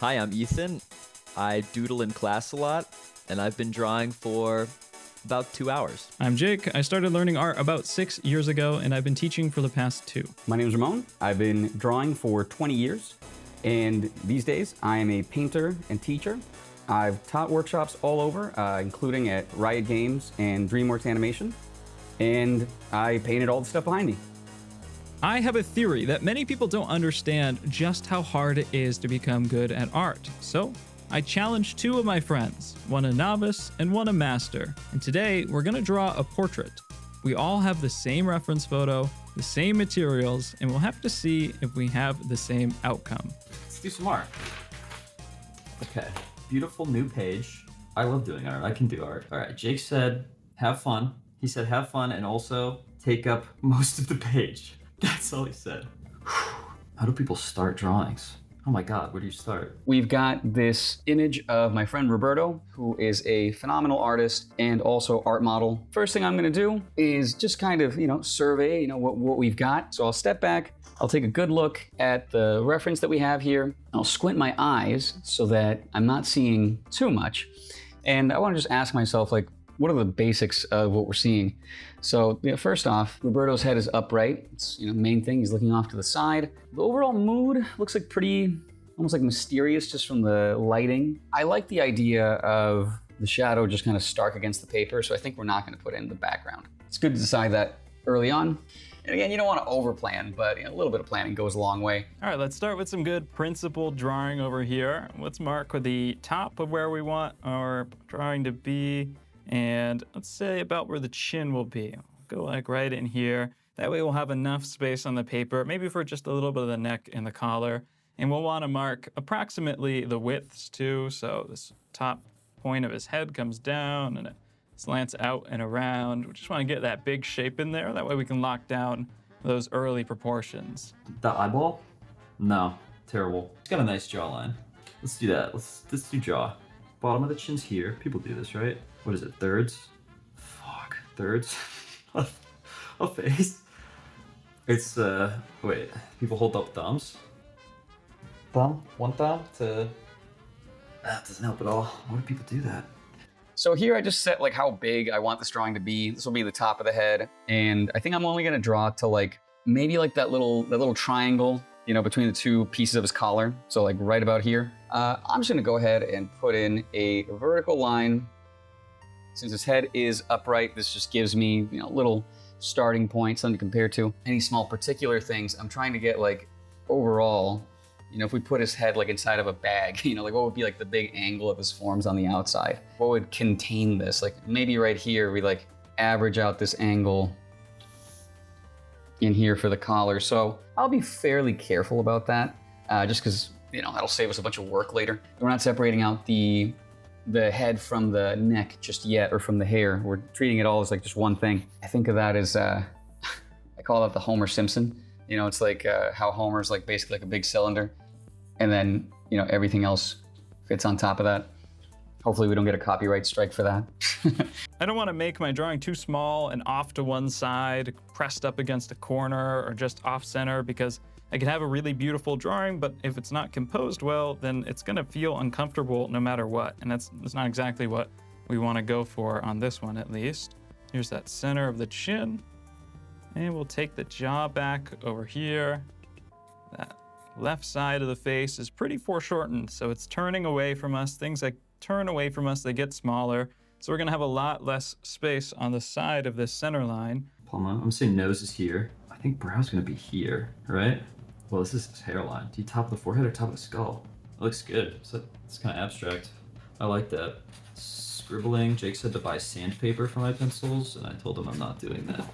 Hi, I'm Ethan. I doodle in class a lot, and I've been drawing for about 2 hours. I'm Jake. I started learning art about 6 years ago, and I've been teaching for the past 2. My name is Ramon. I've been drawing for 20 years, and these days I am a painter and teacher. I've taught workshops all over, including at Riot Games and DreamWorks Animation, and I painted all the stuff behind me. I have a theory that many people don't understand just how hard it is to become good at art. So I challenged 2 of my friends, one a novice and one a master. And today we're gonna draw a portrait. We all have the same reference photo, the same materials, and we'll have to see if we have the same outcome. Let's do some art. Okay, beautiful new page. I love doing art. I can do art. All right, Jake said, have fun. He said, have fun and also take up most of the page. That's all he said. How do people start drawings? Oh my God, where do you start? We've got this image of my friend Roberto, who is a phenomenal artist and also art model. First thing I'm gonna do is just kind of, survey, what we've got. So I'll step back, I'll take a good look at the reference that we have here. I'll squint my eyes so that I'm not seeing too much. And I wanna just ask myself, what are the basics of what we're seeing? So first off, Roberto's head is upright. It's main thing, he's looking off to the side. The overall mood looks like pretty, almost like mysterious just from the lighting. I like the idea of the shadow just kind of stark against the paper, so I think we're not gonna put it in the background. It's good to decide that early on. And again, you don't wanna over-plan, but a little bit of planning goes a long way. All right, let's start with some good principled drawing over here. Let's mark the top of where we want our drawing to be. And let's say about where the chin will be. Go right in here. That way we'll have enough space on the paper, maybe for just a little bit of the neck and the collar. And we'll want to mark approximately the widths too. So this top point of his head comes down and it slants out and around. We just want to get that big shape in there. That way we can lock down those early proportions. The eyeball? No, terrible. It's got a nice jawline. Let's do that. Let's do jaw. Bottom of the chin's here. People do this, right? What is it, thirds? Fuck, thirds a face. It's, wait, people hold up thumbs? One thumb to, that doesn't help at all. Why do people do that? So here I just set how big I want this drawing to be. This will be the top of the head. And I think I'm only gonna draw to maybe that little triangle, between the 2 pieces of his collar. So right about here. I'm just gonna go ahead and put in a vertical line. Since his head is upright, this just gives me, little starting point, something to compare to. Any small particular things, I'm trying to get overall, if we put his head inside of a bag, what would be the big angle of his forms on the outside? What would contain this? Maybe right here, we average out this angle in here for the collar. So I'll be fairly careful about that, just because, that'll save us a bunch of work later. We're not separating out the head from the neck just yet, or from the hair. We're treating it all as just one thing. I think of that as, I call that the Homer Simpson. It's how Homer's basically a big cylinder, and then, everything else fits on top of that. Hopefully we don't get a copyright strike for that. I don't want to make my drawing too small and off to one side, pressed up against a corner, or just off center, because I can have a really beautiful drawing, but if it's not composed well, then it's gonna feel uncomfortable no matter what. And that's not exactly what we wanna go for on this one, at least. Here's that center of the chin. And we'll take the jaw back over here. That left side of the face is pretty foreshortened, so it's turning away from us. Things that turn away from us, they get smaller. So we're gonna have a lot less space on the side of this center line. Palma, I'm saying nose is here. I think brow's gonna be here, right? Well, this is his hairline. Do you top of the forehead or top of the skull? It looks good. It's kind of abstract. I like that. Scribbling. Jake said to buy sandpaper for my pencils, and I told him I'm not doing that.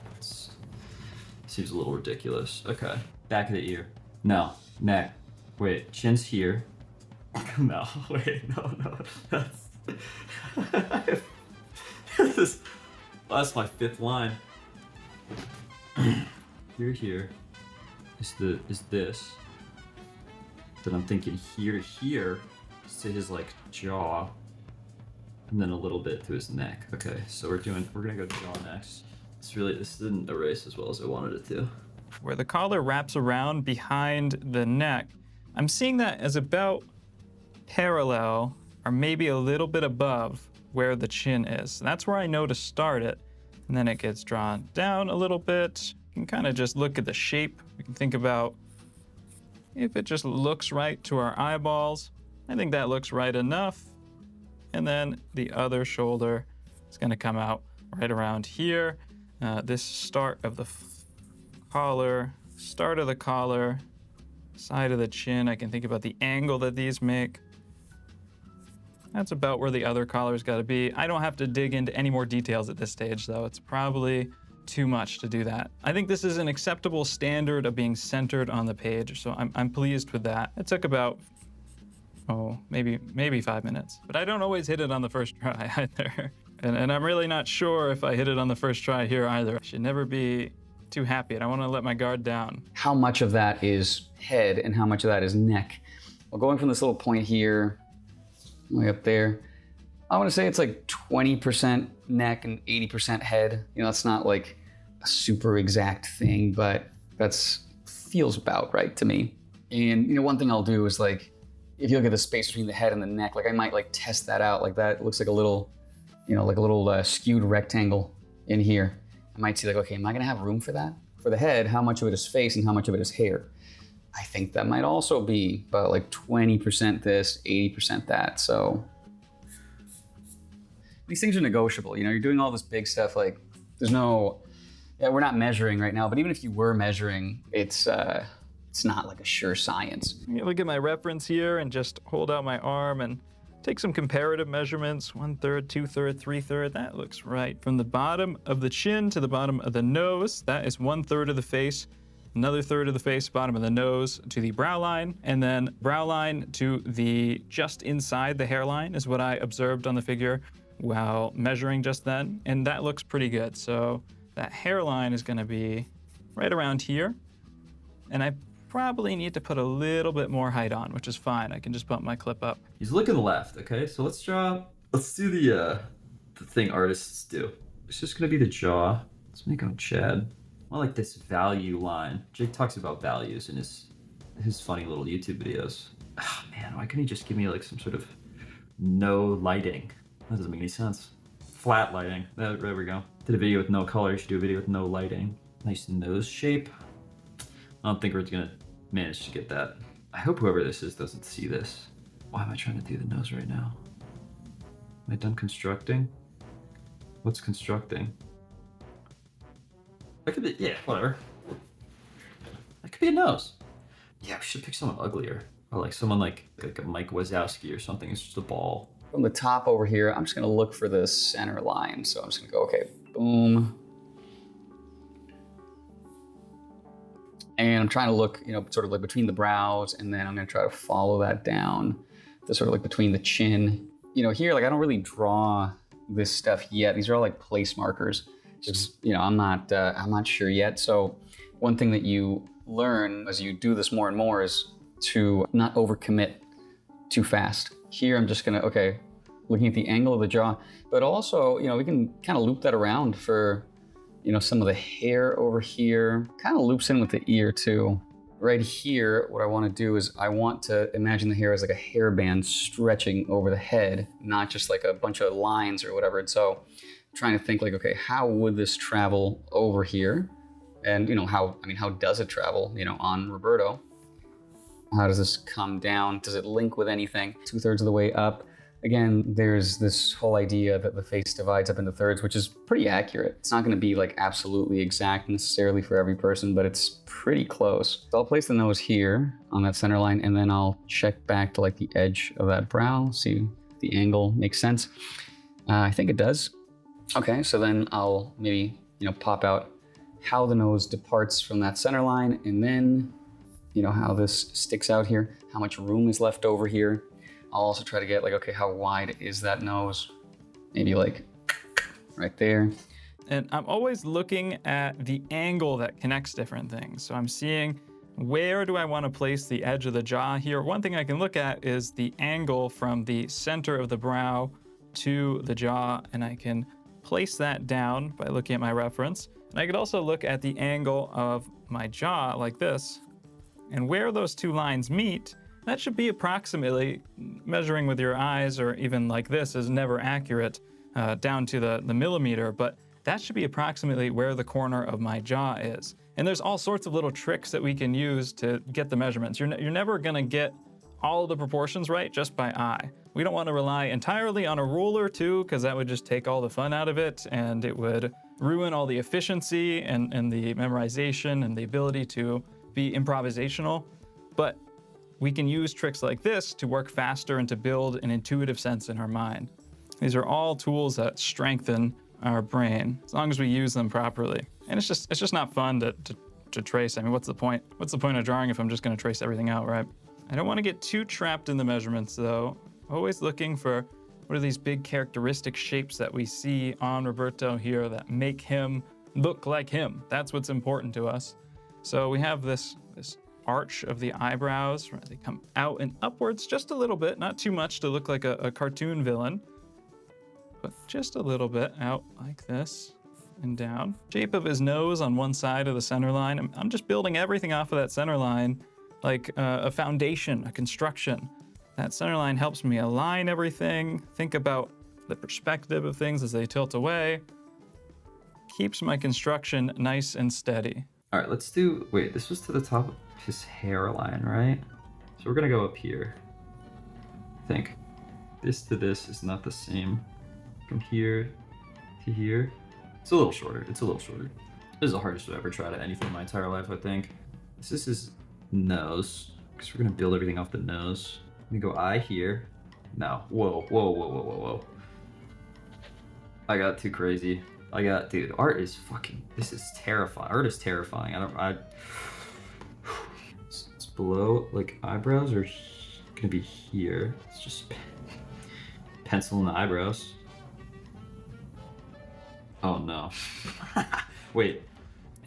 Seems a little ridiculous. Okay. Back of the ear. No. Neck. Wait. Chin's here. No. Wait. No. That's my 5th line. Here. Is this. Then I'm thinking here to here to his jaw, and then a little bit to his neck. Okay, so we're gonna go jaw next. This didn't erase as well as I wanted it to. Where the collar wraps around behind the neck, I'm seeing that as about parallel or maybe a little bit above where the chin is. So that's where I know to start it. And then it gets drawn down a little bit. You can kind of just look at the shape. We can think about if it just looks right to our eyeballs. I think that looks right enough. And then the other shoulder is going to come out right around here. This start of the collar, start of the collar, side of the chin. I can think about the angle that these make. That's about where the other collar's got to be. I don't have to dig into any more details at this stage, though. It's probably too much to do that. I think this is an acceptable standard of being centered on the page, so I'm pleased with that. It took about, maybe 5 minutes. But I don't always hit it on the first try either. And I'm really not sure if I hit it on the first try here either. I should never be too happy. I don't want to let my guard down. How much of that is head and how much of that is neck? Well, going from this little point here, way up there, I want to say it's like 20% neck and 80% head. You know, it's not like a super exact thing, but that's feels about right to me. And, you know, one thing I'll do is like, if you look at the space between the head and the neck, like I might like test that out. Like that looks like a little, you know, like a little skewed rectangle in here. I might see like, okay, am I gonna have room for that? For the head, how much of it is face and how much of it is hair? I think that might also be about like 20% this, 80% that. So these things are negotiable. You know, you're doing all this big stuff. Like there's no, yeah, we're not measuring right now, but even if you were measuring, it's not like a sure science. You look at my reference here and just hold out my arm and take some comparative measurements. 1/3, 2/3, 3/3. That looks right. From the bottom of the chin to the bottom of the nose, that is 1/3 of the face. Another third of the face, bottom of the nose to the brow line, and then brow line to the just inside the hairline is what I observed on the figure while measuring just then, and that looks pretty good. So that hairline is going to be right around here, and I probably need to put a little bit more height on, which is fine. I can just bump my clip up. He's looking left, okay? So let's do the thing artists do. It's just gonna be the jaw. Let's make him Chad. I like this value line. Jake talks about values in his funny little YouTube videos. Oh man, why couldn't he just give me like some sort of no lighting? That doesn't make any sense. Flat lighting. There we go. Did a video with no color. You should do a video with no lighting. Nice nose shape. I don't think we're gonna manage to get that. I hope whoever this is doesn't see this. Why am I trying to do the nose right now? Am I done constructing? What's constructing? That could be, yeah, whatever. That could be a nose. Yeah, we should pick someone uglier. Or like someone like a Mike Wazowski or something. It's just a ball. From the top over here, I'm just gonna look for the center line. So I'm just gonna go, okay, boom. And I'm trying to look, you know, sort of like between the brows, and then I'm gonna try to follow that down to sort of like between the chin. You know, here, like I don't really draw this stuff yet. These are all like place markers. Just, you know, I'm not sure yet. So one thing that you learn as you do this more and more is to not overcommit too fast. Here, I'm just gonna, okay, looking at the angle of the jaw, but also, you know, we can kind of loop that around for, you know, some of the hair over here, kind of loops in with the ear too. Right here, what I want to do is I want to imagine the hair as like a hairband stretching over the head, not just like a bunch of lines or whatever. And so I'm trying to think like, okay, how would this travel over here? And, you know, how does it travel, you know, on Roberto? How does this come down? Does it link with anything? 2/3 of the way up. Again, there's this whole idea that the face divides up into thirds, which is pretty accurate. It's not gonna be like absolutely exact necessarily for every person, but it's pretty close. So I'll place the nose here on that center line, and then I'll check back to like the edge of that brow, see if the angle makes sense. I think it does. Okay, so then I'll maybe, you know, pop out how the nose departs from that center line, and then, you know, how this sticks out here, how much room is left over here. I'll also try to get like, okay, how wide is that nose? Maybe like right there. And I'm always looking at the angle that connects different things. So I'm seeing where do I want to place the edge of the jaw here. One thing I can look at is the angle from the center of the brow to the jaw, and I can place that down by looking at my reference. And I could also look at the angle of my jaw like this, and where those two lines meet that should be approximately, measuring with your eyes or even like this is never accurate down to the millimeter, but that should be approximately where the corner of my jaw is. And there's all sorts of little tricks that we can use to get the measurements. You're never gonna get all of the proportions right just by eye. We don't want to rely entirely on a ruler too, because that would just take all the fun out of it and it would ruin all the efficiency and the memorization and the ability to be improvisational. But we can use tricks like this to work faster and to build an intuitive sense in our mind. These are all tools that strengthen our brain as long as we use them properly. And it's just not fun to trace. I mean, what's the point? What's the point of drawing if I'm just gonna trace everything out, right? I don't want to get too trapped in the measurements though. Always looking for what are these big characteristic shapes that we see on Roberto here that make him look like him. That's what's important to us. So we have this arch of the eyebrows. They come out and upwards just a little bit, not too much to look like a cartoon villain, but just a little bit out like this and down. Shape of his nose on one side of the center line. I'm just building everything off of that center line like a foundation, a construction. That center line helps me align everything, think about the perspective of things as they tilt away, keeps my construction nice and steady. All right, let's do, wait, this was to the top of his hairline, right? So we're gonna go up here. I think. This to this is not the same. From here to here. It's a little shorter, This is the hardest I've ever tried at anything in my entire life, I think. This is his nose, because we're gonna build everything off the nose. Let me go eye here. No, whoa. I got too crazy. Dude, art is fucking, this is terrifying. Art is terrifying. It's below, like, eyebrows are gonna be here. It's just pencil in the eyebrows. Oh no. Wait.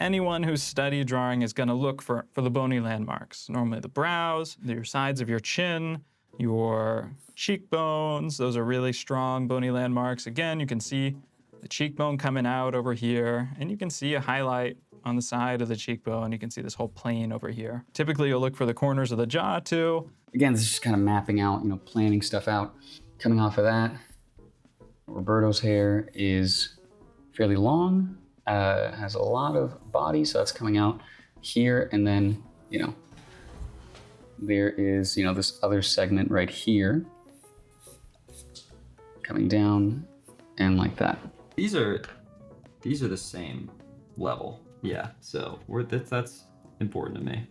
Anyone who's studied drawing is gonna look for the bony landmarks. Normally the brows, your sides of your chin, your cheekbones, those are really strong bony landmarks. Again, you can see the cheekbone coming out over here, and you can see a highlight on the side of the cheekbone. You can see this whole plane over here. Typically, you'll look for the corners of the jaw too. Again, this is just kind of mapping out, planning stuff out. Coming off of that, Roberto's hair is fairly long, has a lot of body, so that's coming out here, and then, there is, this other segment right here, coming down, and like that. These are the same level. Yeah, so that's important to me.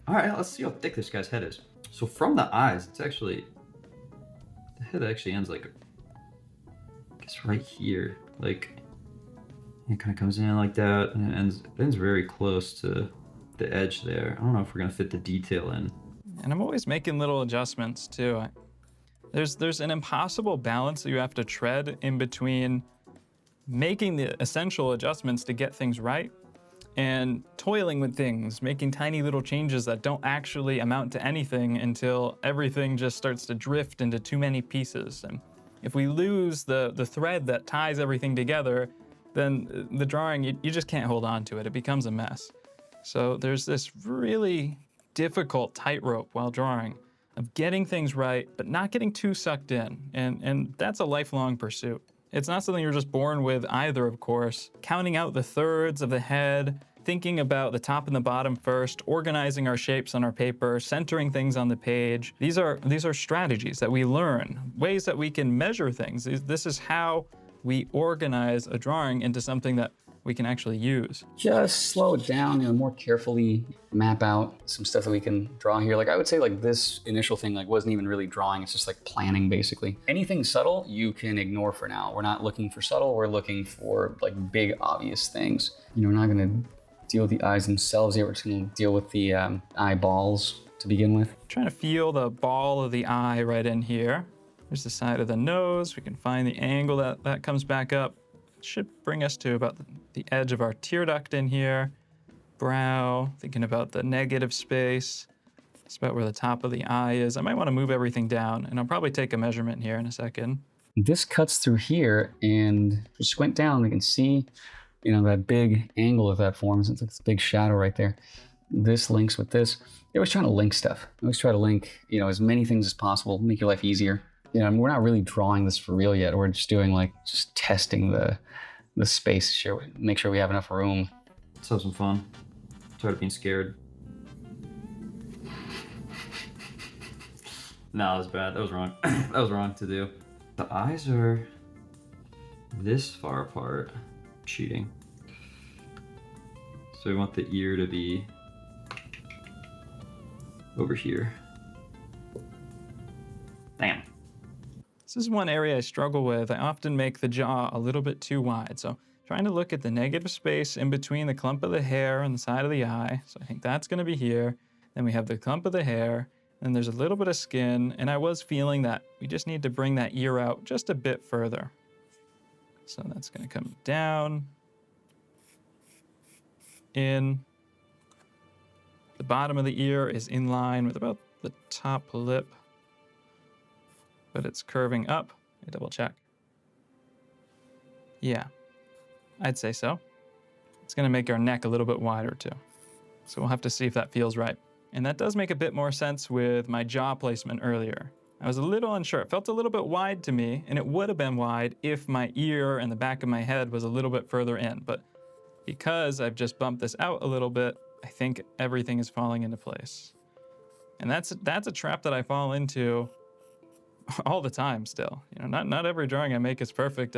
All right, let's see how thick this guy's head is. So from the eyes, the head actually ends like, I guess right here. Like, it kind of comes in like that, and it ends very close to the edge there. I don't know if we're gonna fit the detail in. And I'm always making little adjustments too. There's an impossible balance that you have to tread in between making the essential adjustments to get things right and toiling with things, making tiny little changes that don't actually amount to anything until everything just starts to drift into too many pieces. And if we lose the thread that ties everything together, then the drawing, you just can't hold on to it. It becomes a mess. So there's this really difficult tightrope while drawing of getting things right, but not getting too sucked in. And that's a lifelong pursuit. It's not something you're just born with either, of course. Counting out the thirds of the head, thinking about the top and the bottom first, organizing our shapes on our paper, centering things on the page. These are strategies that we learn, ways that we can measure things. This is how we organize a drawing into something that we can actually use. Just slow it down, more carefully map out some stuff that we can draw here. Like I would say like this initial thing like wasn't even really drawing, it's just like planning basically. Anything subtle you can ignore for now. We're not looking for subtle, we're looking for like big obvious things. We're not gonna deal with the eyes themselves yet, we're just gonna deal with the eyeballs to begin with. Trying to feel the ball of the eye right in here. There's the side of the nose, we can find the angle that comes back up. Should bring us to about the edge of our tear duct in here. Brow, thinking about the negative space. It's about where the top of the eye is. I might want to move everything down, and I'll probably take a measurement here in a second. This cuts through here, and if you squint down, we can see, that big angle that forms. It's like this big shadow right there. this links with this. You're always trying to link stuff. Always try to link, as many things as possible, make your life easier. We're not really drawing this for real yet. We're just doing just testing the space, make sure we have enough room. Let's have some fun. Tired of being scared. No, that was bad. That was wrong. That was wrong to do. The eyes are this far apart. Cheating. So we want the ear to be over here. Damn. This is one area I struggle with. I often make the jaw a little bit too wide. So trying to look at the negative space in between the clump of the hair and the side of the eye. So I think that's gonna be here. Then we have the clump of the hair, and there's a little bit of skin. And I was feeling that we just need to bring that ear out just a bit further. So that's gonna come down, in. The bottom of the ear is in line with about the top lip, but it's curving up. Let me double check. Yeah, I'd say so. It's gonna make our neck a little bit wider too. So we'll have to see if that feels right. And that does make a bit more sense with my jaw placement earlier. I was a little unsure. It felt a little bit wide to me, and it would have been wide if my ear and the back of my head was a little bit further in. But because I've just bumped this out a little bit, I think everything is falling into place. And that's a trap that I fall into all the time still. Not every drawing I make is perfect.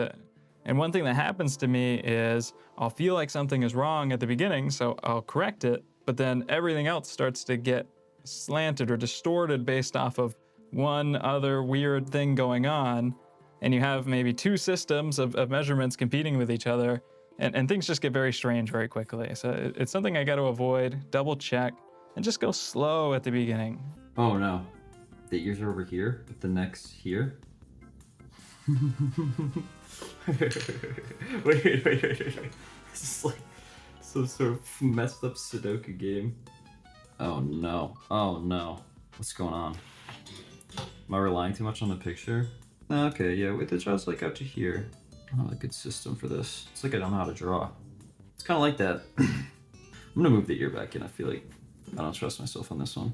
And one thing that happens to me is I'll feel like something is wrong at the beginning, so I'll correct it, but then everything else starts to get slanted or distorted based off of one other weird thing going on, and you have maybe two systems of measurements competing with each other, and things just get very strange very quickly. So it's something I got to avoid, double check, and just go slow at the beginning. Oh no. The ears are over here, but the neck's here. wait. This is like some sort of messed up Sudoku game. Oh no. What's going on? Am I relying too much on the picture? Okay, yeah, wait, the jaw's like out to here. I don't have a good system for this. It's like I don't know how to draw. It's kind of like that. I'm gonna move the ear back in. I feel like I don't trust myself on this one.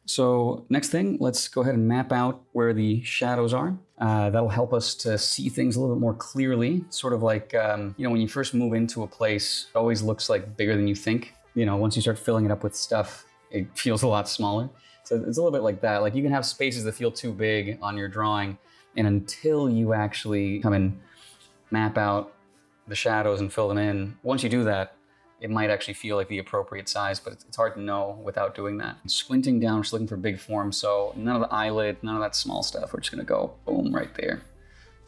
So next thing, let's go ahead and map out where the shadows are. That'll help us to see things a little bit more clearly. Sort of like, when you first move into a place, it always looks like bigger than you think. Once you start filling it up with stuff, it feels a lot smaller. So it's a little bit like that. Like you can have spaces that feel too big on your drawing, and until you actually come and map out the shadows and fill them in, once you do that, it might actually feel like the appropriate size, but it's hard to know without doing that. Squinting down, just looking for big forms, so none of the eyelid, none of that small stuff. We're just gonna go boom right there,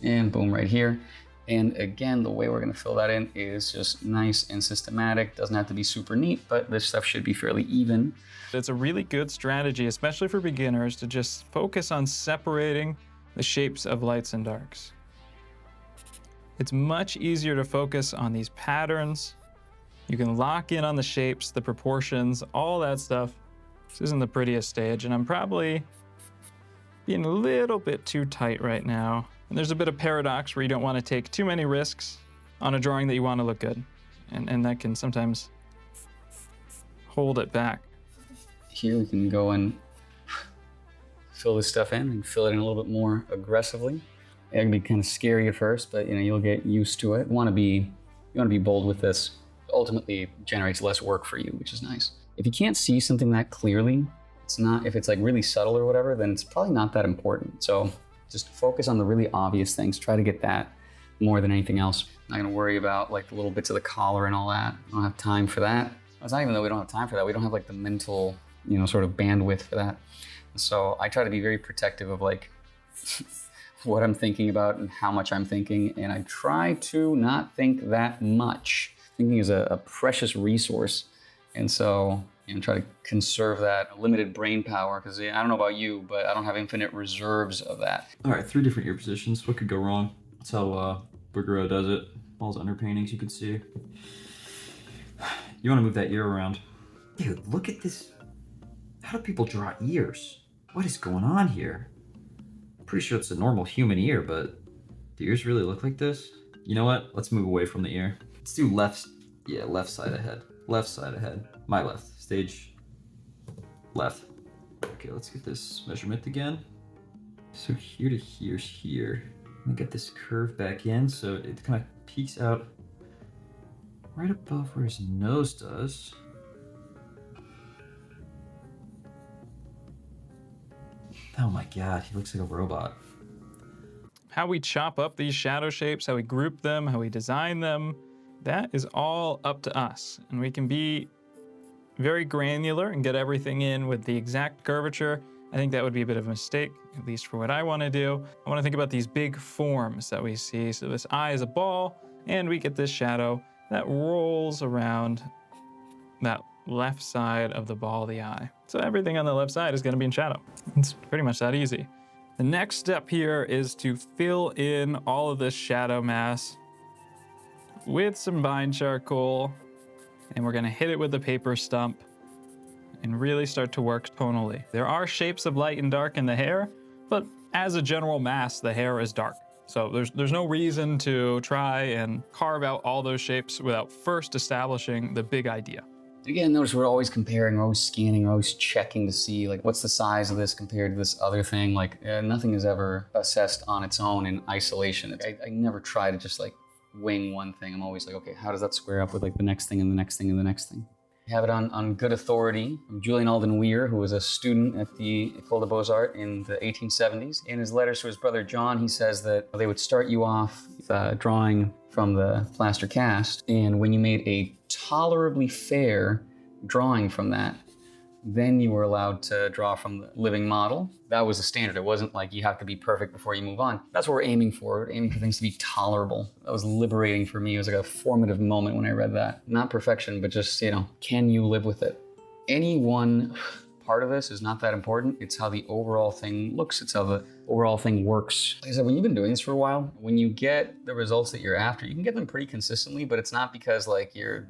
and boom right here. And again, the way we're gonna fill that in is just nice and systematic. Doesn't have to be super neat, but this stuff should be fairly even. It's a really good strategy, especially for beginners, to just focus on separating the shapes of lights and darks. It's much easier to focus on these patterns. You can lock in on the shapes, the proportions, all that stuff. This isn't the prettiest stage, and I'm probably being a little bit too tight right now. And there's a bit of paradox where you don't want to take too many risks on a drawing that you want to look good. And that can sometimes hold it back. Here we can go and fill this stuff in and fill it in a little bit more aggressively. It can be kind of scary at first, but you'll get used to it. You want to be bold with this. Ultimately, it generates less work for you, which is nice. If you can't see something that clearly, if it's like really subtle or whatever, then it's probably not that important. So just focus on the really obvious things. Try to get that more than anything else. Not gonna worry about like the little bits of the collar and all that. I don't have time for that. It's not even that we don't have time for that. We don't have like the mental, sort of bandwidth for that. So I try to be very protective of like what I'm thinking about and how much I'm thinking. And I try to not think that much. Thinking is a precious resource. And so try to conserve that limited brain power, because I don't know about you, but I don't have infinite reserves of that. All right, 3 different ear positions. What could go wrong? That's how Buguro does it. All his underpaintings you can see. You want to move that ear around. Dude, look at this. How do people draw ears? What is going on here? I'm pretty sure it's a normal human ear, but do ears really look like this? You know what? Let's move away from the ear. Let's do left side ahead. left side ahead. My left, stage left. Okay, let's get this measurement again. So here to here's here. I'm gonna get this curve back in so it kind of peeks out right above where his nose does. Oh my god, he looks like a robot. How we chop up these shadow shapes, how we group them, how we design them, that is all up to us. And we can be very granular and get everything in with the exact curvature. I think that would be a bit of a mistake, at least for what I want to do. I want to think about these big forms that we see. So this eye is a ball, and we get this shadow that rolls around that left side of the ball of the eye. So everything on the left side is going to be in shadow. It's pretty much that easy. The next step here is to fill in all of this shadow mass with some vine charcoal, and we're gonna hit it with the paper stump and really start to work tonally. There are shapes of light and dark in the hair, but as a general mass, the hair is dark. So there's no reason to try and carve out all those shapes without first establishing the big idea. Again, notice we're always comparing, we're always scanning, we're always checking to see like what's the size of this compared to this other thing. Like nothing is ever assessed on its own in isolation. I never try to just like wing one thing. I'm always like, okay, how does that square up with like the next thing and the next thing and the next thing? I have it on good authority from Julian Alden Weir, who was a student at the École des Beaux-Arts in the 1870s. In his letters to his brother John, he says that they would start you off drawing from the plaster cast, and when you made a tolerably fair drawing from that, then you were allowed to draw from the living model. That was the standard. It wasn't like you have to be perfect before you move on. That's what we're aiming for. We're aiming for things to be tolerable. That was liberating for me. It was like a formative moment when I read that. Not perfection, but just, can you live with it? Any one part of this is not that important. It's how the overall thing looks. It's how the overall thing works. Like I said, when you've been doing this for a while, when you get the results that you're after, you can get them pretty consistently, but it's not because like you're,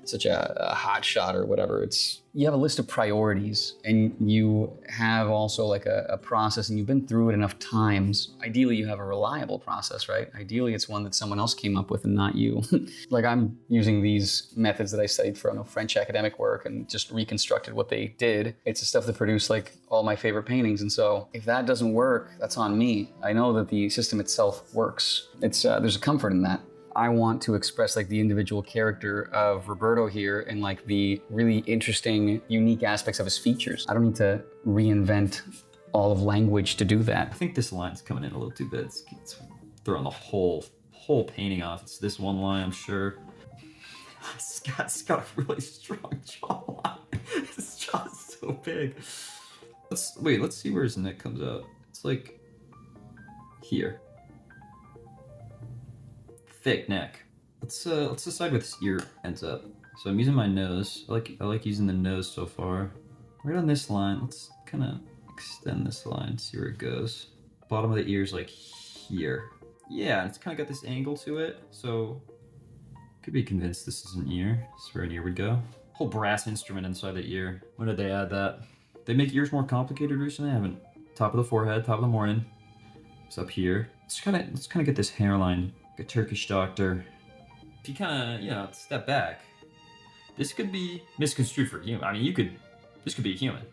such a hot shot or whatever. It's, you have a list of priorities and you have also like a process, and you've been through it enough times. Ideally, you have a reliable process, right? Ideally, it's one that someone else came up with and not you. Like I'm using these methods that I studied from French academic work and just reconstructed what they did. It's the stuff that produced like all my favorite paintings. And so if that doesn't work, that's on me. I know that the system itself works. It's there's a comfort in that. I want to express like the individual character of Roberto here and like the really interesting, unique aspects of his features. I don't need to reinvent all of language to do that. I think this line's coming in a little too big. It's throwing the whole painting off. It's this one line, I'm sure. Scott's got a really strong jawline. His jaw's so big. Let's see where his neck comes out. It's like here. Thick neck. Let's decide where this ear ends up. So I'm using my nose. I like using the nose so far. Right on this line, let's kind of extend this line, see where it goes. Bottom of the ear's like here. Yeah, it's kind of got this angle to it, so could be convinced this is an ear. This is where an ear would go. Whole brass instrument inside the ear. When did they add that? They make ears more complicated recently. I haven't. Top of the forehead, top of the morning. It's up here. Let's kind of get this hairline. A Turkish doctor. If you kind of, step back, this could be misconstrued for human. I mean, this could be a human.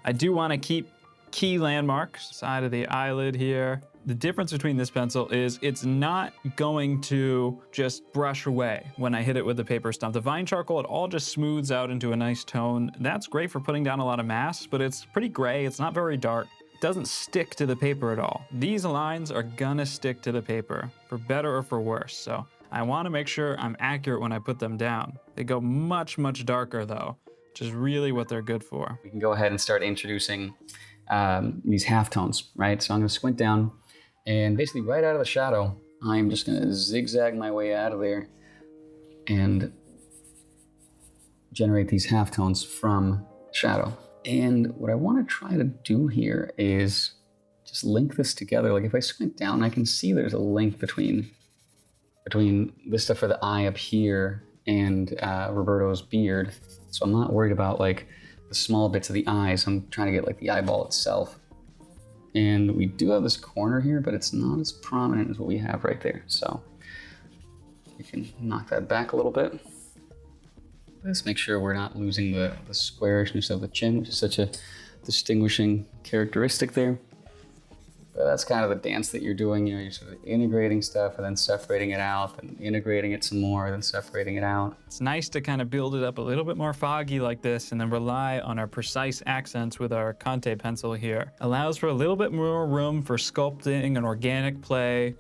I do want to keep key landmarks, side of the eyelid here. The difference between this pencil is it's not going to just brush away when I hit it with the paper stump. The vine charcoal, it all just smooths out into a nice tone. That's great for putting down a lot of mass, but it's pretty gray. It's not very dark. Doesn't stick to the paper at all. These lines are gonna stick to the paper, for better or for worse. So I wanna make sure I'm accurate when I put them down. They go much, much darker though, which is really what they're good for. We can go ahead and start introducing these halftones, right? So I'm gonna squint down, and basically right out of the shadow, I'm just gonna zigzag my way out of there and generate these halftones from shadow. And what I want to try to do here is just link this together. Like if I squint down, I can see there's a link between this stuff for the eye up here and Roberto's beard. So I'm not worried about like the small bits of the eyes. I'm trying to get like the eyeball itself. And we do have this corner here, but it's not as prominent as what we have right there. So you can knock that back a little bit. this. Make sure we're not losing the squarishness of the chin, which is such a distinguishing characteristic there. But that's kind of the dance that you're doing. You know, you're sort of integrating stuff and then separating it out, and integrating it some more, then separating it out. It's nice to kind of build it up a little bit more foggy like this and then rely on our precise accents with our Conte pencil here. Allows for a little bit more room for sculpting and organic play,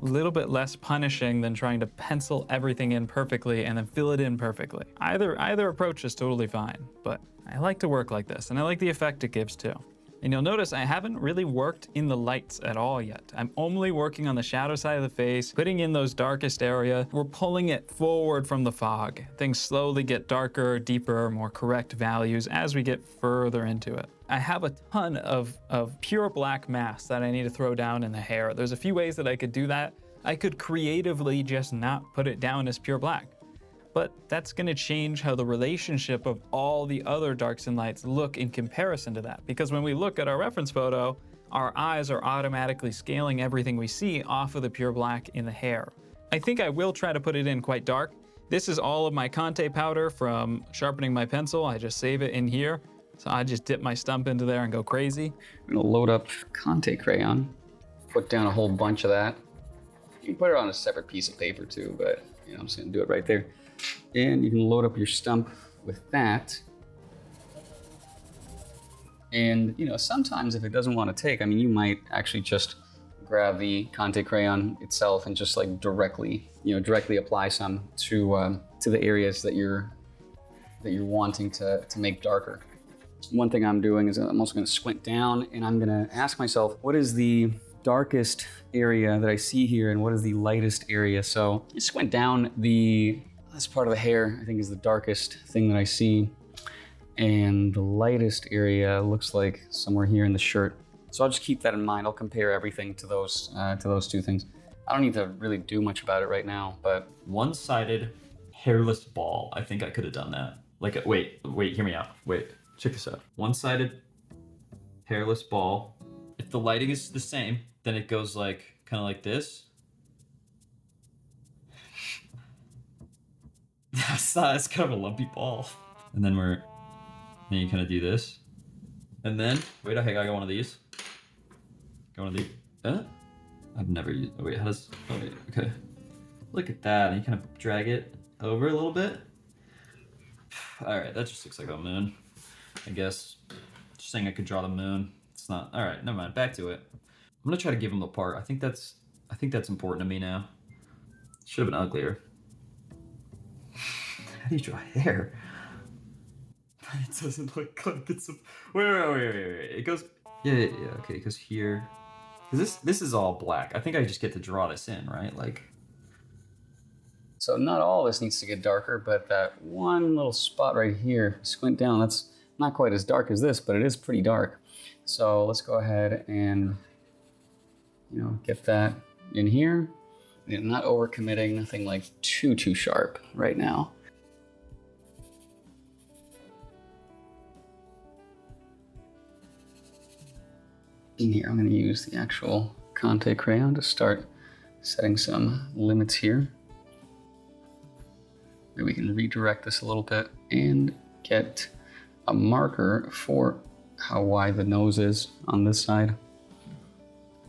a little bit less punishing than trying to pencil everything in perfectly and then fill it in perfectly. Either approach is totally fine, but I like to work like this, and I like the effect it gives too. And you'll notice I haven't really worked in the lights at all yet. I'm only working on the shadow side of the face, putting in those darkest area. We're pulling it forward from the fog. Things slowly get darker, deeper, more correct values as we get further into it. I have a ton of pure black mass that I need to throw down in the hair. There's a few ways that I could do that. I could creatively just not put it down as pure black. But that's gonna change how the relationship of all the other darks and lights look in comparison to that. Because when we look at our reference photo, our eyes are automatically scaling everything we see off of the pure black in the hair. I think I will try to put it in quite dark. This is all of my Conte powder from sharpening my pencil. I just save it in here. So I just dip my stump into there and go crazy. I'm gonna load up Conte crayon, put down a whole bunch of that. You can put it on a separate piece of paper too, but you know, I'm just gonna do it right there. And you can load up your stump with that. And you know, sometimes if it doesn't want to take, I mean, you might actually just grab the Conte crayon itself and just like directly apply some to the areas that you're wanting to make darker. One thing I'm doing is I'm also going to squint down, and I'm going to ask myself, what is the darkest area that I see here, and what is the lightest area? So I squint down. This part of the hair, I think, is the darkest thing that I see. And the lightest area looks like somewhere here in the shirt. So I'll just keep that in mind. I'll compare everything to those two things. I don't need to really do much about it right now, but... One-sided hairless ball. I think I could have done that. Like, wait, hear me out. Wait, check this out. One-sided hairless ball. If the lighting is the same, then it goes like, kind of like this. That's kind of a lumpy ball. And then you kind of do this. And then, wait, I got one of these. Got one of these. I've never used, oh wait, how does, oh wait, okay. Look at that, and you kind of drag it over a little bit. All right, that just looks like a moon, I guess. Just saying I could draw the moon. It's not, all right, never mind, back to it. I'm gonna try to give them apart. I think that's important to me now. Should have been uglier. How do you draw hair? It doesn't look like it's a... Wait. It goes... Yeah, okay, it goes here. Because this is all black. I think I just get to draw this in, right? Like... So not all of this needs to get darker, but that one little spot right here, squint down, that's not quite as dark as this, but it is pretty dark. So let's go ahead and, you know, get that in here. And not overcommitting, nothing like too sharp right now. In here, I'm going to use the actual Conte crayon to start setting some limits here. Maybe we can redirect this a little bit and get a marker for how wide the nose is on this side.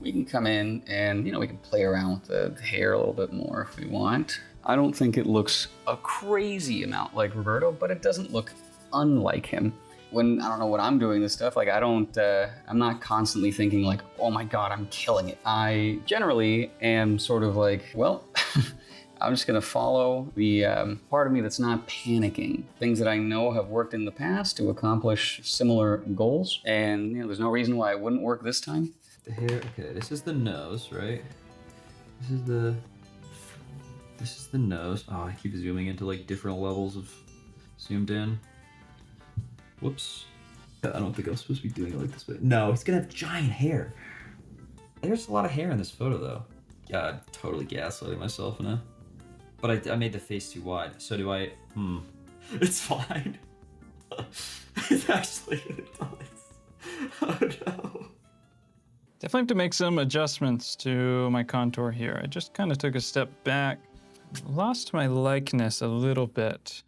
We can come in and, you know, we can play around with the hair a little bit more if we want. I don't think it looks a crazy amount like Roberto, but it doesn't look unlike him. When I don't know when I'm doing this stuff, like I'm not constantly thinking like, oh my God, I'm killing it. I generally am sort of like, well, I'm just gonna follow the part of me that's not panicking. Things that I know have worked in the past to accomplish similar goals. And you know, there's no reason why it wouldn't work this time. The hair, okay, this is the nose, right? This is the nose. Oh, I keep zooming into like different levels of zoomed in. Whoops. I don't think I'm supposed to be doing it like this, but no, he's gonna have giant hair. There's a lot of hair in this photo though. Yeah, I'm totally gaslighting myself now. But I made the face too wide. So do I, It's fine. It's actually, it does. Oh no. Definitely have to make some adjustments to my contour here. I just kind of took a step back, lost my likeness a little bit.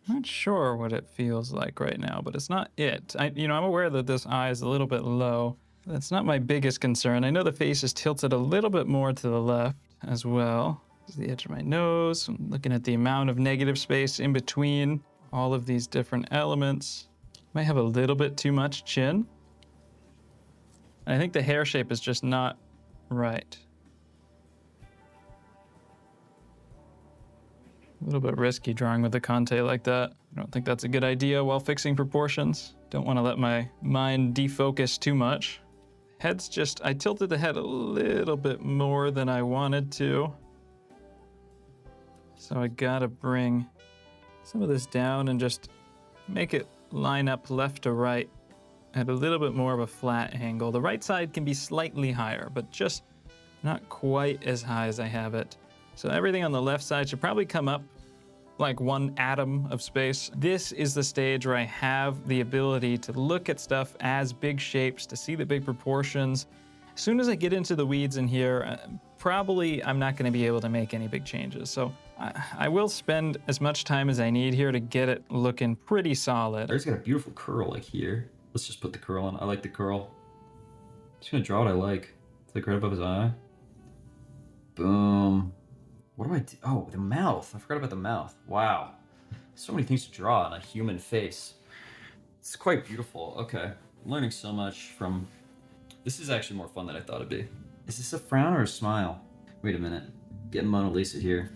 I'm not sure what it feels like right now, but it's not it. I'm aware that this eye is a little bit low. That's not my biggest concern. I know the face is tilted a little bit more to the left as well. This is the edge of my nose. I'm looking at the amount of negative space in between all of these different elements. Might have a little bit too much chin. And I think the hair shape is just not right. A little bit risky drawing with the Conte like that. I don't think that's a good idea while fixing proportions. Don't want to let my mind defocus too much. Head's just, I tilted the head a little bit more than I wanted to. So I gotta bring some of this down and just make it line up left to right at a little bit more of a flat angle. The right side can be slightly higher, but just not quite as high as I have it. So everything on the left side should probably come up like one atom of space. This is the stage where I have the ability to look at stuff as big shapes, to see the big proportions. As soon as I get into the weeds in here, probably I'm not gonna be able to make any big changes. So I will spend as much time as I need here to get it looking pretty solid. There's got a beautiful curl like here. Let's just put the curl on. I like the curl. Just gonna draw what I like. It's like right above his eye. Boom. What do I do? Oh, the mouth. I forgot about the mouth. Wow. So many things to draw on a human face. It's quite beautiful. Okay. I'm learning so much from... This is actually more fun than I thought it'd be. Is this a frown or a smile? Wait a minute. Getting Mona Lisa here.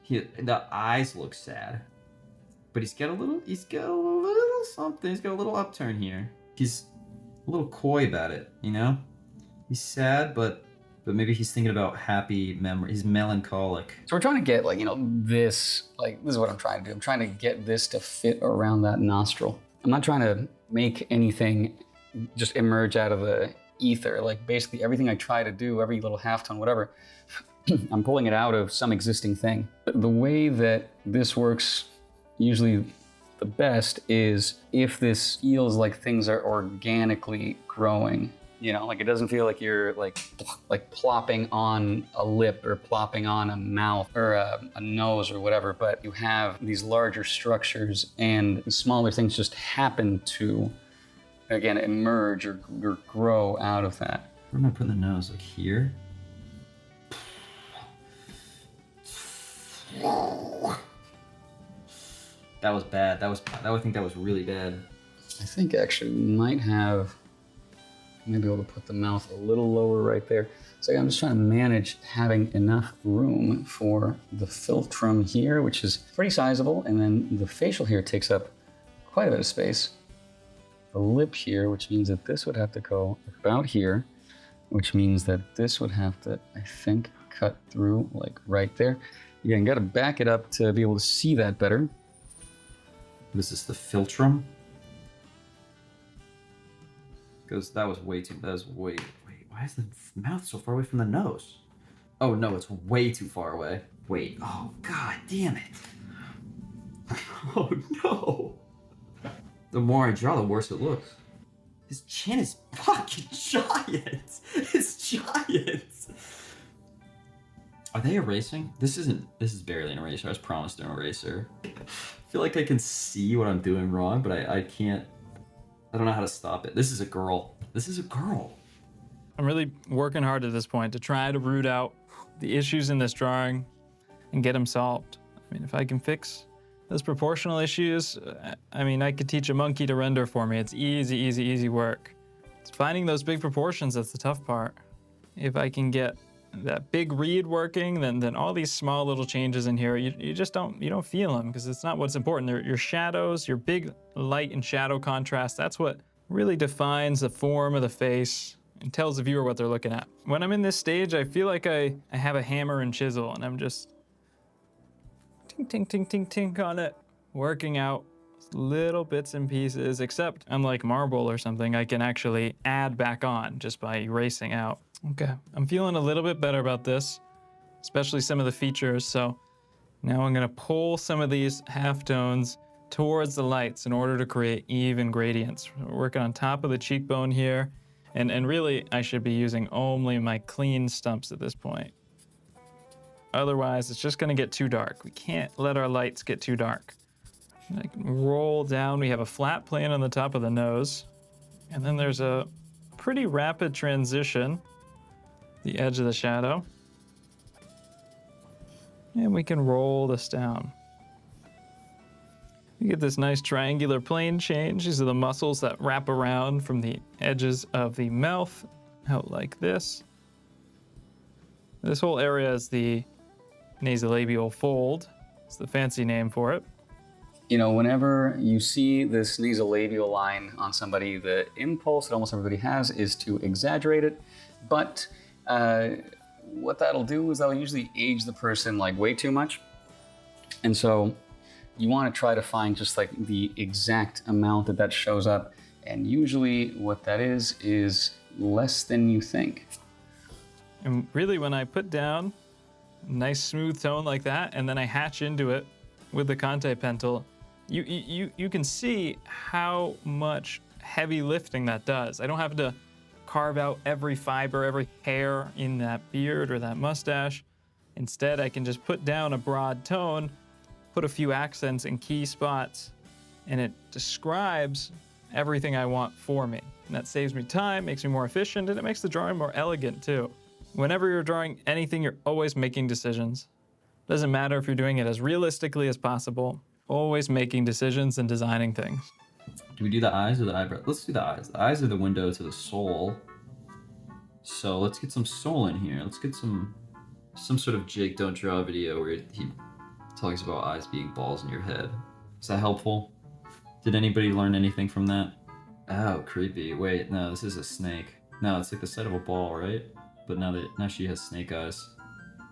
The eyes look sad. But he's got a little something. He's got a little upturn here. He's a little coy about it, you know? He's sad, but maybe he's thinking about happy memories. He's melancholic. So we're trying to get this is what I'm trying to do. I'm trying to get this to fit around that nostril. I'm not trying to make anything just emerge out of the ether. Like basically everything I try to do, every little halftone, whatever, I'm pulling it out of some existing thing. The way that this works usually the best is if this feels like things are organically growing. Like it doesn't feel like you're like plopping on a lip or plopping on a mouth or a nose or whatever, but you have these larger structures and these smaller things just happen to, again, emerge or grow out of that. Where am I putting the nose? Like here? That was bad. I think that was really bad. I think actually we might be able to put the mouth a little lower right there. So I'm just trying to manage having enough room for the philtrum here, which is pretty sizable, and then the facial here takes up quite a bit of space. The lip here, which means that this would have to go about here, which means that this would have to, I think, cut through like right there. Again, got to back it up to be able to see that better. What is this, the philtrum? Because that was way, wait, why is the mouth so far away from the nose? Oh no, it's way too far away. Wait, oh god damn it. Oh no. The more I draw, the worse it looks. His chin is fucking giant. It's giant. Are they erasing? This is barely an eraser. I was promised an eraser. I feel like I can see what I'm doing wrong, but I can't. I don't know how to stop it. This is a girl. This is a girl. I'm really working hard at this point to try to root out the issues in this drawing and get them solved. I mean, if I can fix those proportional issues, I could teach a monkey to render for me. It's easy, easy, easy work. It's finding those big proportions that's the tough part. If I can get that big read working, then all these small little changes in here, you just don't feel them because it's not what's important. They're your shadows, your big light and shadow contrast. That's what really defines the form of the face and tells the viewer what they're looking at. When I'm in this stage, I feel like I have a hammer and chisel and I'm just tink, tink, tink, tink, tink on it, working out little bits and pieces, except unlike marble or something, I can actually add back on just by erasing out. Okay, I'm feeling a little bit better about this, especially some of the features. So now I'm gonna pull some of these halftones towards the lights in order to create even gradients. We're working on top of the cheekbone here, and really I should be using only my clean stumps at this point. Otherwise, it's just gonna get too dark. We can't let our lights get too dark. I can roll down. We have a flat plane on the top of the nose. And then there's a pretty rapid transition, the edge of the shadow. And we can roll this down. You get this nice triangular plane change. These are the muscles that wrap around from the edges of the mouth out like this. This whole area is the nasolabial fold. It's the fancy name for it. You know, whenever you see this nasolabial line on somebody, the impulse that almost everybody has is to exaggerate it. But what that'll do is that'll usually age the person like way too much. And so you want to try to find just like the exact amount that shows up. And usually what that is less than you think. And really, when I put down a nice smooth tone like that, and then I hatch into it with the Conte pencil, you can see how much heavy lifting that does. I don't have to carve out every fiber, every hair in that beard or that mustache. Instead, I can just put down a broad tone, put a few accents in key spots, and it describes everything I want for me. And that saves me time, makes me more efficient, and it makes the drawing more elegant too. Whenever you're drawing anything, you're always making decisions. Doesn't matter if you're doing it as realistically as possible, always making decisions and designing things. Do we do the eyes or the eyebrow? Let's do the eyes. The eyes are the window to the soul. So let's get some soul in here. Let's get some sort of Jake Don't Draw video where he talks about eyes being balls in your head. Is that helpful? Did anybody learn anything from that? Oh, creepy. Wait, no, this is a snake. No, it's like the side of a ball, right? But now she has snake eyes.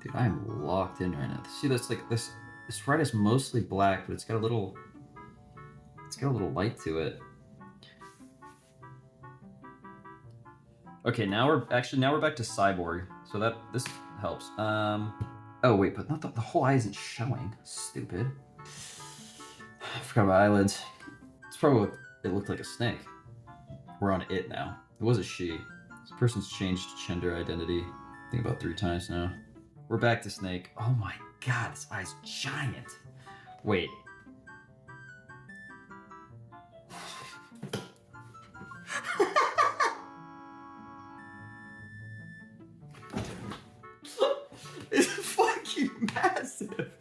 Dude, I am locked in right now. See, that's like this red is mostly black, but it's got a little light to it. Okay, now we're back to cyborg. So this helps. Oh wait, but not the whole eye isn't showing. Stupid. I forgot about eyelids. It's probably what it looked like, a snake. We're on it now. It was a she. This person's changed gender identity, I think about 3 times now. We're back to snake. Oh my god, this eye's giant. Wait. It's fucking massive.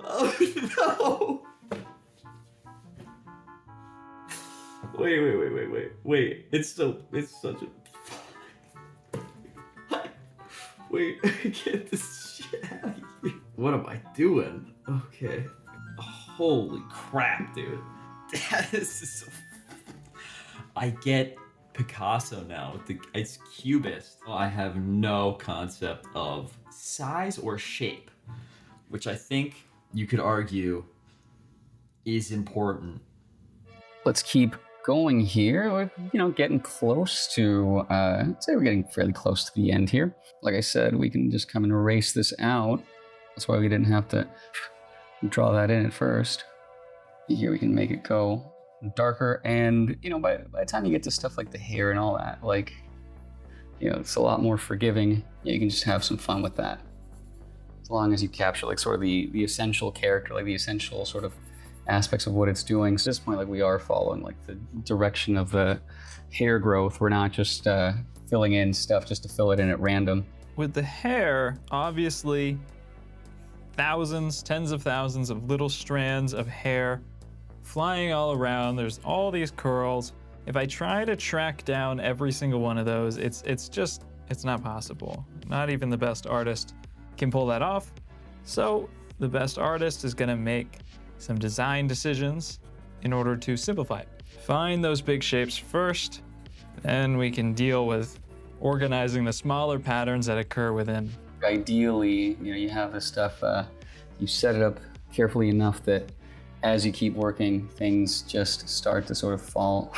Oh no. Wait. It's such a... Wait, get this shit out of here. What am I doing? Okay. Holy crap, dude. This is so... I get Picasso now. It's cubist. I have no concept of size or shape, which I think you could argue is important. Let's keep going here. We're, getting close to, I'd say we're getting fairly close to the end here. Like I said, we can just come and erase this out. That's why we didn't have to draw that in at first. Here we can make it go darker, and by the time you get to stuff like the hair and all that, it's a lot more forgiving. You can just have some fun with that, as long as you capture sort of the essential character, the essential sort of aspects of what it's doing. So at this point, we are following the direction of the hair growth. We're not just filling in stuff just to fill it in at random. With the hair, obviously, thousands, tens of thousands of little strands of hair flying all around. There's all these curls. If I try to track down every single one of those, it's not possible. Not even the best artist can pull that off. So the best artist is gonna make some design decisions in order to simplify it. Find those big shapes first, then we can deal with organizing the smaller patterns that occur within. Ideally, you have this stuff, you set it up carefully enough that as you keep working, things just start to sort of fall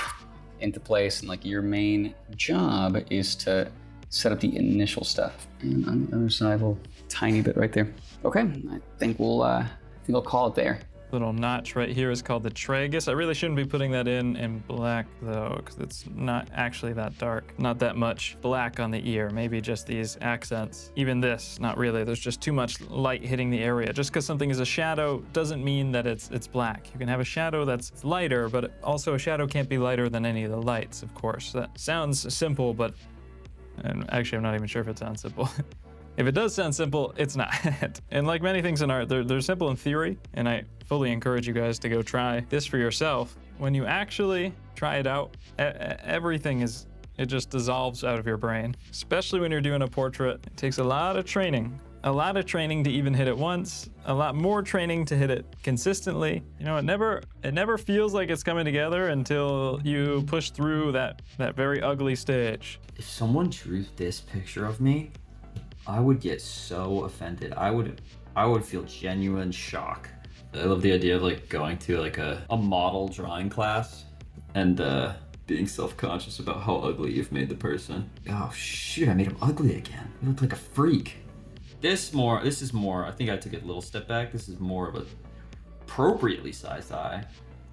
into place, and your main job is to set up the initial stuff. And on the other side, a little tiny bit right there. Okay, I think I'll call it there. little notch right here is called the tragus. I really shouldn't be putting that in black though, because it's not actually that dark. Not that much black on the ear, maybe just these accents. Even this, not really. There's just too much light hitting the area. Just because something is a shadow doesn't mean that it's black. You can have a shadow that's lighter, but also a shadow can't be lighter than any of the lights, of course. That sounds simple, but and actually I'm not even sure if it sounds simple. If it does sound simple, it's not. And like many things in art, they're simple in theory, and I fully encourage you guys to go try this for yourself. When you actually try it out, everything it just dissolves out of your brain. Especially when you're doing a portrait, it takes a lot of training. A lot of training to even hit it once, a lot more training to hit it consistently. You know, it never feels like it's coming together until you push through that very ugly stage. If someone drew this picture of me, I would get so offended. I would feel genuine shock. I love the idea of like going to like a model drawing class and being self-conscious about how ugly you've made the person. Oh shoot, I made him ugly again. He looked like a freak. This is more, I think I took it a little step back. This is more of a appropriately sized eye.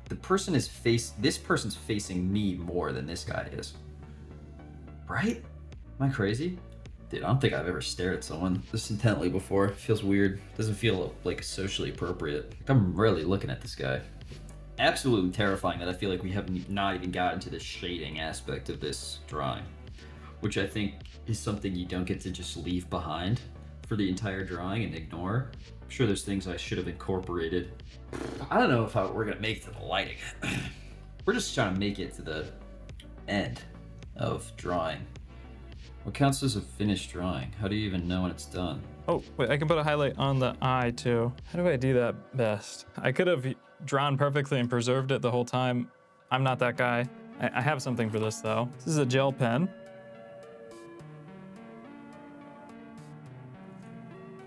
This person's facing me more than this guy is. Right? Am I crazy? Dude, I don't think I've ever stared at someone this intently before. It feels weird. Doesn't feel like socially appropriate. Like, I'm really looking at this guy. Absolutely terrifying that I feel like we have not even gotten to the shading aspect of this drawing, which I think is something you don't get to just leave behind for the entire drawing and ignore. I'm sure there's things I should have incorporated. I don't know if we're gonna make it to the lighting. We're just trying to make it to the end of drawing. What counts as a finished drawing? How do you even know when it's done? Oh, wait, I can put a highlight on the eye too. How do I do that best? I could have drawn perfectly and preserved it the whole time. I'm not that guy. I have something for this though. This is a gel pen.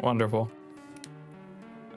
Wonderful.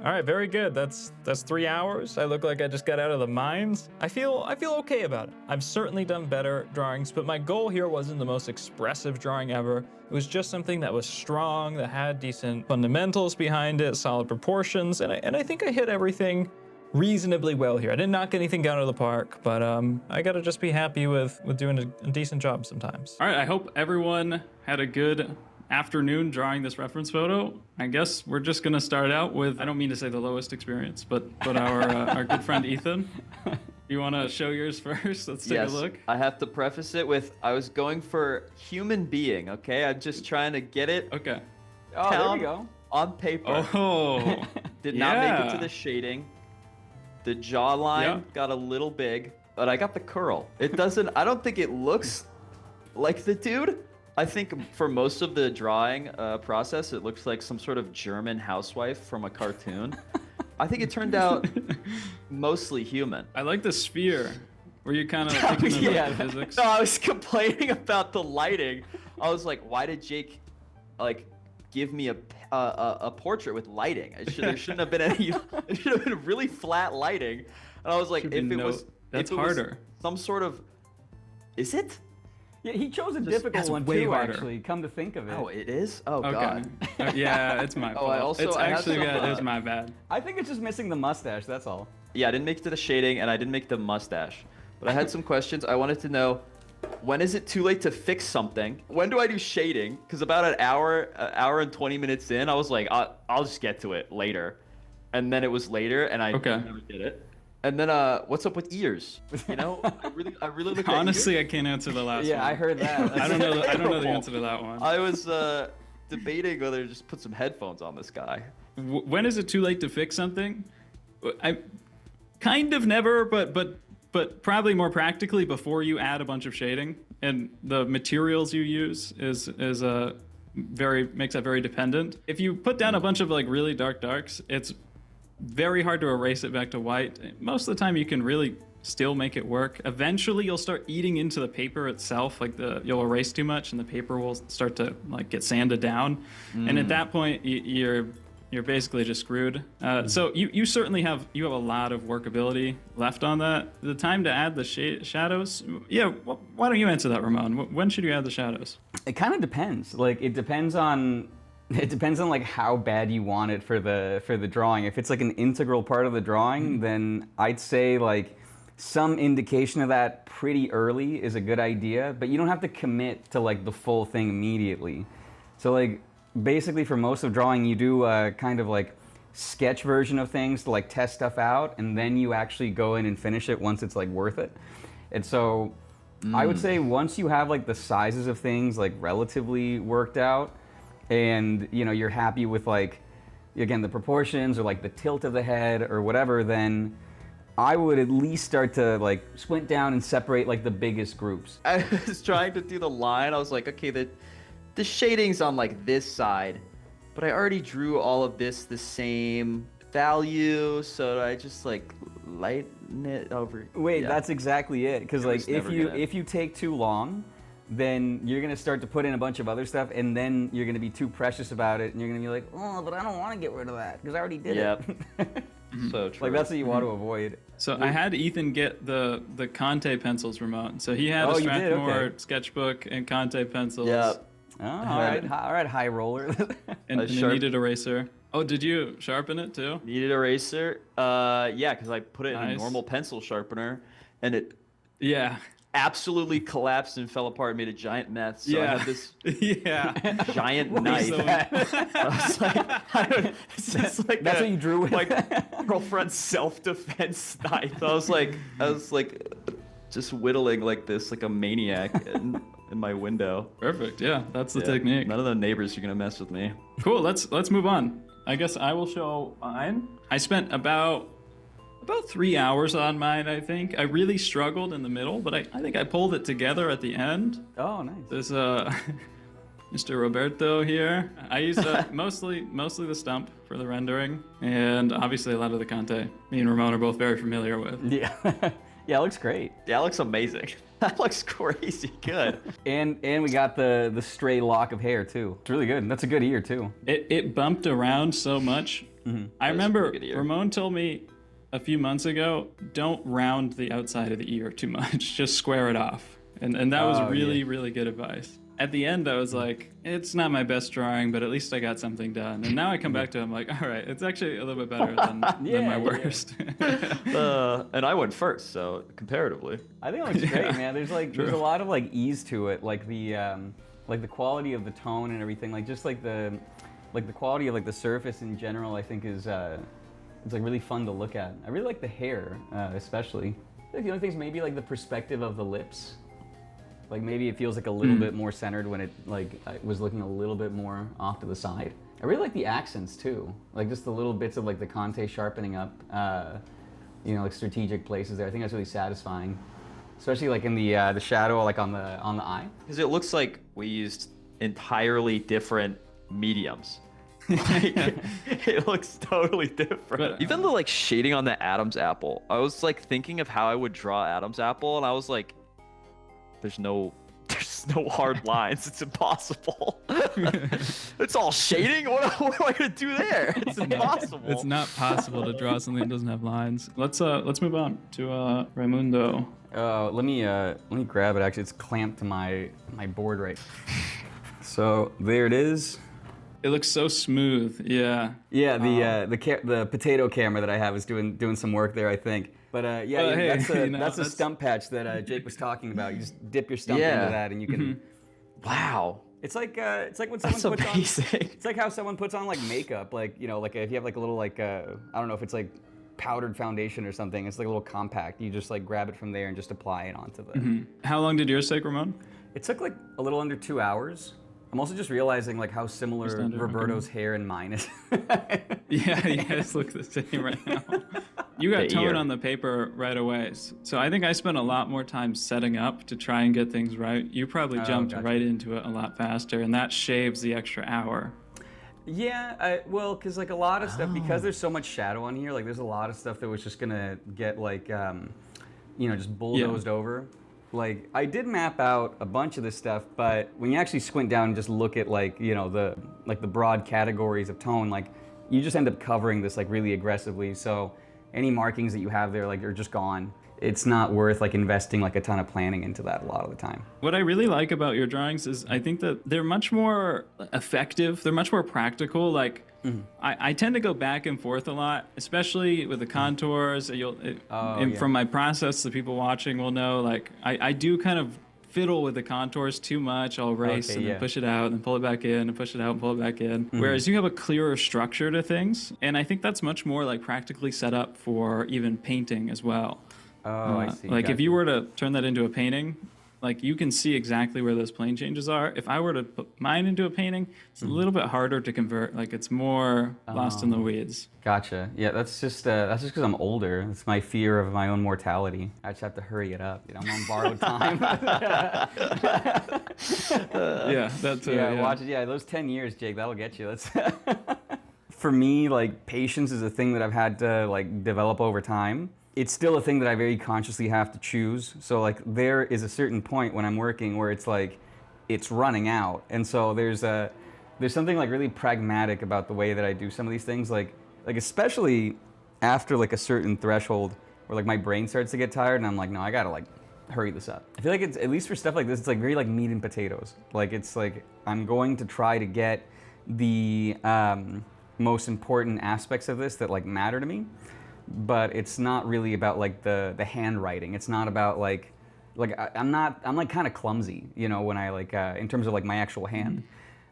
All right, very good. That's 3 hours. I look like I just got out of the mines. I feel okay about it. I've certainly done better drawings, but my goal here wasn't the most expressive drawing ever. It was just something that was strong, that had decent fundamentals behind it, solid proportions, and I think I hit everything reasonably well here. I didn't knock anything out of the park, but I gotta just be happy with doing a decent job sometimes. All right, I hope everyone had a good afternoon drawing this reference photo. I guess we're just gonna start out with, I don't mean to say the lowest experience, but our good friend Ethan. You wanna show yours first? Let's take a look. I have to preface it with, I was going for human being, okay? I'm just trying to get it Okay. Oh, there we down go. on paper. Oh. Did not make it yeah. to the shading. The jawline Yeah. got a little big, but I got the curl. I don't think it looks like the dude. I think for most of the drawing process, it looks like some sort of German housewife from a cartoon. I think it turned out mostly human. I like the sphere. Were you kind of thinking about the physics? No, I was complaining about the lighting. I was like, why did Jake give me a portrait with lighting? There shouldn't have been any. It should have been really flat lighting. And I was like, That's harder. Some sort of, is it? Yeah, he chose a Just- difficult that's one way too, harder. actually, come to think of it. Oh, it is? Oh, Okay. God. Yeah, it's my fault. I also- it's I have actually some, good. It's my bad. I think it's just missing the mustache, that's all. Yeah, I didn't make it to the shading, and I didn't make the mustache. But I had some questions. I wanted to know, when is it too late to fix something? When do I do shading? Because about an hour and 20 minutes in, I was like, I'll just get to it later. And then it was later, and I never did it. And then, what's up with ears? You know, I really looked Honestly, I can't answer the last one. Yeah, I heard that. I don't know the answer to that one. I was debating whether to just put some headphones on this guy. When is it too late to fix something? I kind of never, but probably more practically before you add a bunch of shading, and the materials you use makes that very dependent. If you put down a bunch of like really darks, it's very hard to erase it back to white. Most of the time you can really still make it work. Eventually you'll start eating into the paper itself, like you'll erase too much and the paper will start to like get sanded down. And at that point you're basically just screwed. So you certainly have a lot of workability left on that. The time to add the shadows, why don't you answer that, Ramon? When should you add the shadows? It kind of depends. Like, it depends on It depends on like how bad you want it for the drawing. If it's like an integral part of the drawing, then I'd say like some indication of that pretty early is a good idea, but you don't have to commit to like the full thing immediately. So like basically for most of drawing, you do a kind of like sketch version of things to like test stuff out, and then you actually go in and finish it once it's like worth it. And so I would say once you have like the sizes of things like relatively worked out, and you know you're happy with like again the proportions or like the tilt of the head or whatever, then I would at least start to like squint down and separate like the biggest groups. I was trying to do the line. I was like, okay, the shading's on like this side, but I already drew all of this the same value, so I just like lighten it over. Wait, yeah. that's exactly it. Because It was like never gonna- if you take too long, then you're gonna start to put in a bunch of other stuff, and then you're gonna be too precious about it, and you're gonna be like, oh, but I don't want to get rid of that because I already did Yep. it. So true. Like that's what you want to avoid. So I had Ethan get the Conte pencils, Ramon. So he had Oh, a you did? Strathmore Okay. sketchbook and Conte pencils. Yep. Oh, all right, high roller. And A a sharp- kneaded eraser. Oh, did you sharpen it too? Needed eraser. Yeah, because I put it in a Nice. normal pencil sharpener, and it Yeah. absolutely collapsed and fell apart and made a giant mess. So I Yeah. have this Yeah. giant What knife. is So- that? I was like, I don't, it's just like That's what you drew with? Like girlfriend's self-defense knife. I was like just whittling like this, like a maniac in my window. Perfect. Yeah, that's the Yeah, technique. None of the neighbors are gonna mess with me. Cool. Let's move on. I guess I will show mine. I spent about 3 hours on mine, I think. I really struggled in the middle, but I think I pulled it together at the end. Oh, nice. There's Mr. Roberto here. I used mostly the stump for the rendering, and obviously a lot of the Conte. Me and Ramon are both very familiar with. Yeah, yeah, it looks great. That looks amazing. That looks crazy good. And we got the stray lock of hair too. It's really good. That's a good ear too. It bumped around so much. I remember pretty good ear. Ramon told me a few months ago, don't round the outside of the ear too much. Just square it off. And that was Oh, really, yeah. really good advice. At the end, I was like, it's not my best drawing, but at least I got something done. And now I come back to it, I'm like, all right, it's actually a little bit better than Yeah, my yeah. worst. And I went first, so comparatively. I think it looks great, man. There's a lot of like ease to it, like the quality of the tone and everything, like just like the quality of like the surface in general. I think is it's like really fun to look at. I really like the hair, especially. I think the only thing is maybe like the perspective of the lips. Like maybe it feels like a little bit more centered when it was looking a little bit more off to the side. I really like the accents too, like just the little bits of like the Conte sharpening up, like strategic places there. I think that's really satisfying, especially like in the shadow, like on the eye. Because it looks like we used entirely different mediums. It looks totally different. But- Even the like shading on the Adam's apple, I was like thinking of how I would draw Adam's apple, and I was like, there's no hard lines. It's impossible. It's all shading. What am I gonna do there? It's impossible. It's not possible to draw something that doesn't have lines. Let's move on to Raimundo. Let me grab it. Actually, it's clamped to my board right. So there it is. It looks so smooth. Yeah. Yeah, the potato camera that I have is doing some work there, I think. But yeah, Hey, that's a that's- stump patch that Jake was talking about. You just dip your stump Yeah. into that, and you can. Wow. It's like when someone That's puts on. amazing. It's like how someone puts on like makeup, like like if you have like a little like I don't know if it's like powdered foundation or something. It's like a little compact. You just like grab it from there and just apply it onto the. How long did yours take, Ramon? It took like a little under 2 hours. I'm also just realizing like how similar Just under, Roberto's hair and mine is. Yeah, you guys look the same right now. You got The tone ear. on the paper right away. So I think I spent a lot more time setting up to try and get things right. You probably jumped gotcha. right into it a lot faster, and that shaves the extra hour. Yeah, well, because like a lot of stuff, because there's so much shadow on here, like there's a lot of stuff that was just gonna get like, just bulldozed over. Like I did map out a bunch of this stuff, but when you actually squint down and just look at like the broad categories of tone, like you just end up covering this like really aggressively. So any markings that you have there like are just gone. it's not worth like investing like a ton of planning into that a lot of the time. What I really like about your drawings is I think that they're much more effective. They're much more practical. Like I tend to go back and forth a lot, especially with the contours. From my process, the people watching will know, like I do kind of fiddle with the contours too much. I'll erase and then push it out and then pull it back in and push it out and pull it back in. Whereas you have a clearer structure to things. And I think that's much more like practically set up for even painting as well. Oh, I see. Like if you were to turn that into a painting, like you can see exactly where those plane changes are. If I were to put mine into a painting, it's a little bit harder to convert. Like it's more lost in the weeds. Gotcha. Yeah, that's just because I'm older. It's my fear of my own mortality. I just have to hurry it up. You know, I'm on borrowed time. Yeah, that's watch it. Yeah, those 10 years, Jake, that'll get you. That's for me, like patience is a thing that I've had to like develop over time. It's still a thing that I very consciously have to choose. So like there is a certain point when I'm working where it's like it's running out. And so there's something like really pragmatic about the way that I do some of these things, like especially after like a certain threshold where like my brain starts to get tired and I'm like, no, I gotta like hurry this up. I feel like it's, at least for stuff like this, it's like very like meat and potatoes. Like it's like I'm going to try to get the most important aspects of this that like matter to me. But it's not really about like the handwriting. It's not about like I'm like kind of clumsy, you know, when I like in terms of like my actual hand.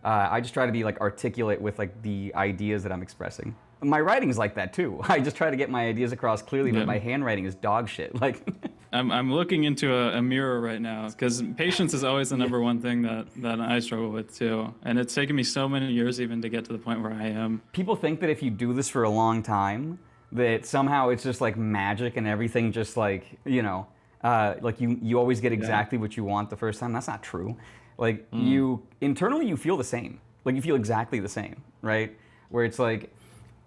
I just try to be like articulate with like the ideas that I'm expressing. My writing's like that too. I just try to get my ideas across clearly, but my handwriting is dog shit. Like I'm looking into a mirror right now because patience is always the number one thing that I struggle with too. And it's taken me so many years even to get to the point where I am. People think that if you do this for a long time, that somehow it's just like magic and everything just like, you know, like you always get exactly what you want the first time. That's not true. Like you internally you feel the same. Like you feel exactly the same, right? Where it's like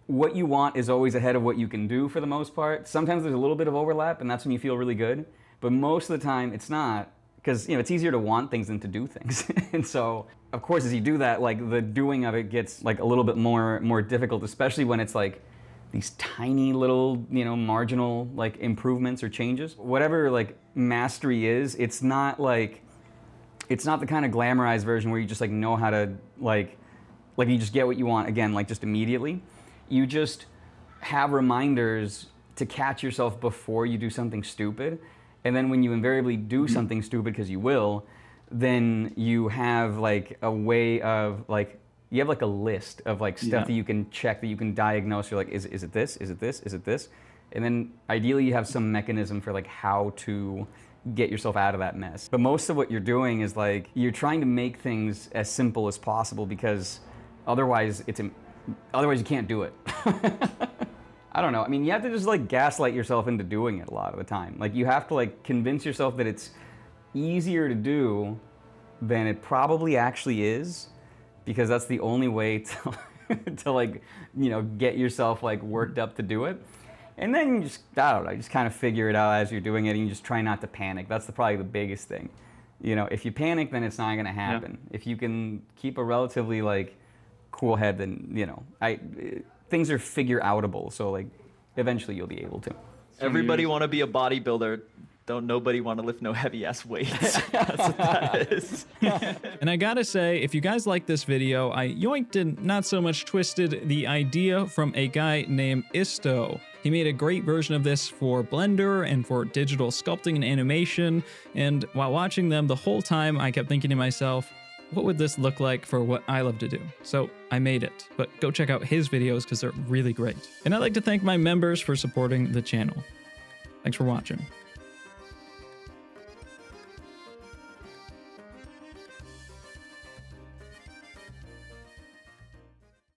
what you want is always ahead of what you can do for the most part. Sometimes there's a little bit of overlap and that's when you feel really good. But most of the time it's not, because you know it's easier to want things than to do things. And so of course as you do that, like the doing of it gets like a little bit more difficult, especially when it's like these tiny little, you know, marginal like improvements or changes. Whatever like mastery is, it's not the kind of glamorized version where you just like know how to like you just get what you want again, like just immediately. You just have reminders to catch yourself before you do something stupid. And then when you invariably do something stupid, because you will, then you have like a way of like, you have like a list of like stuff that you can check, that you can diagnose. You're like, is it this? Is it this? Is it this? And then ideally you have some mechanism for like how to get yourself out of that mess. But most of what you're doing is like, you're trying to make things as simple as possible because otherwise you can't do it. I don't know. I mean, you have to just like gaslight yourself into doing it a lot of the time. Like you have to like convince yourself that it's easier to do than it probably actually is. Because that's the only way to like, you know, get yourself like worked up to do it. And then you just, I don't know, you just kind of figure it out as you're doing it and you just try not to panic. That's probably the biggest thing. You know, if you panic, then it's not gonna happen. Yeah. If you can keep a relatively like cool head, then, you know, things are figure outable. So like, eventually you'll be able to. Everybody want to be a bodybuilder. Don't nobody want to lift no heavy ass weights. That's what that is. And I gotta say, if you guys like this video, I yoinked and not so much twisted the idea from a guy named Isto. He made a great version of this for Blender and for digital sculpting and animation. And while watching them the whole time, I kept thinking to myself, what would this look like for what I love to do? So I made it, but go check out his videos because they're really great. And I'd like to thank my members for supporting the channel. Thanks for watching.